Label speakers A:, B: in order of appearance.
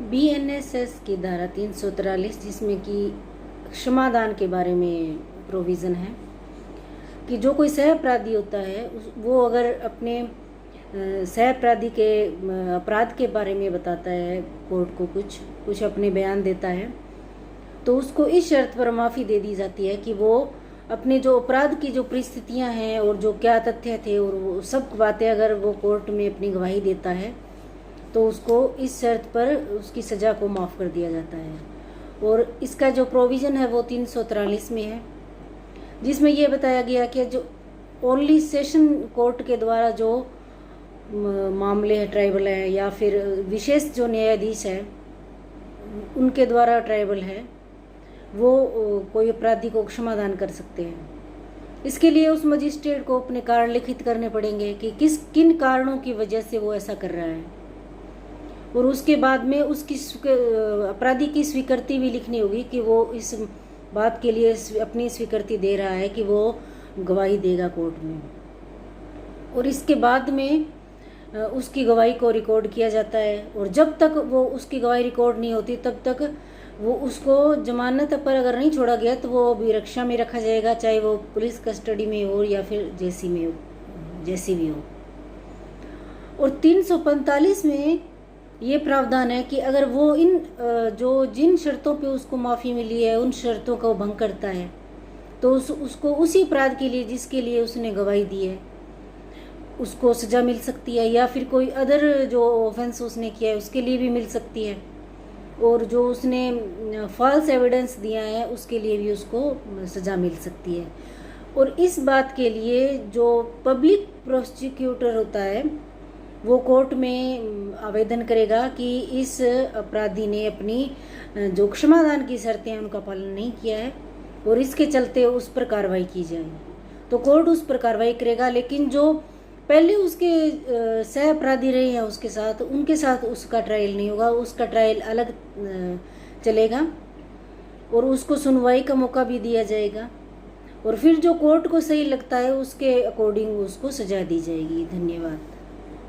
A: BNSS की धारा 343 जिसमें कि क्षमादान के बारे में प्रोविज़न है कि जो कोई सह अपराधी होता है वो अगर अपने सह अपराधी के अपराध के बारे में बताता है कोर्ट को, कुछ अपने बयान देता है, तो उसको इस शर्त पर माफ़ी दे दी जाती है कि वो अपने जो अपराध की जो परिस्थितियां हैं और जो क्या तथ्य थे और वो सब बातें अगर वो कोर्ट में अपनी गवाही देता है तो उसको इस शर्त पर उसकी सज़ा को माफ़ कर दिया जाता है। और इसका जो प्रोविज़न है वो 343 में है, जिसमें ये बताया गया कि जो ओनली सेशन कोर्ट के द्वारा जो मामले हैं ट्राइबल है या फिर विशेष जो न्यायाधीश है उनके द्वारा ट्राइबल है वो कोई अपराधी को क्षमादान कर सकते हैं। इसके लिए उस मजिस्ट्रेट को अपने कारण लिखित करने पड़ेंगे कि किन कारणों की वजह से वो ऐसा कर रहा है, और उसके बाद में उसकी अपराधी की स्वीकृति भी लिखनी होगी कि वो इस बात के लिए अपनी स्वीकृति दे रहा है कि वो गवाही देगा कोर्ट में। और इसके बाद में उसकी गवाही को रिकॉर्ड किया जाता है, और जब तक वो उसकी गवाही रिकॉर्ड नहीं होती तब तक वो उसको जमानत पर अगर नहीं छोड़ा गया तो वो अभिरक्षा में रखा जाएगा, चाहे वो पुलिस कस्टडी में हो या फिर जेसी में हो, जैसी भी हो। और 345 में ये प्रावधान है कि अगर वो जिन शर्तों पे उसको माफ़ी मिली है उन शर्तों का वो भंग करता है तो उसको उसी अपराध के लिए जिसके लिए उसने गवाही दी है उसको सज़ा मिल सकती है, या फिर कोई अदर जो ऑफेंस उसने किया है उसके लिए भी मिल सकती है, और जो उसने फॉल्स एविडेंस दिया है उसके लिए भी उसको सज़ा मिल सकती है। और इस बात के लिए जो पब्लिक प्रोसिक्यूटर होता है वो कोर्ट में आवेदन करेगा कि इस अपराधी ने अपनी जो क्षमादान की शर्तें हैं उनका पालन नहीं किया है और इसके चलते उस पर कार्रवाई की जाए, तो कोर्ट उस पर कार्रवाई करेगा। लेकिन जो पहले उसके सह अपराधी रहे हैं उसके साथ, उनके साथ उसका ट्रायल नहीं होगा, उसका ट्रायल अलग चलेगा और उसको सुनवाई का मौका भी दिया जाएगा, और फिर जो कोर्ट को सही लगता है उसके अकॉर्डिंग उसको सजा दी जाएगी। धन्यवाद।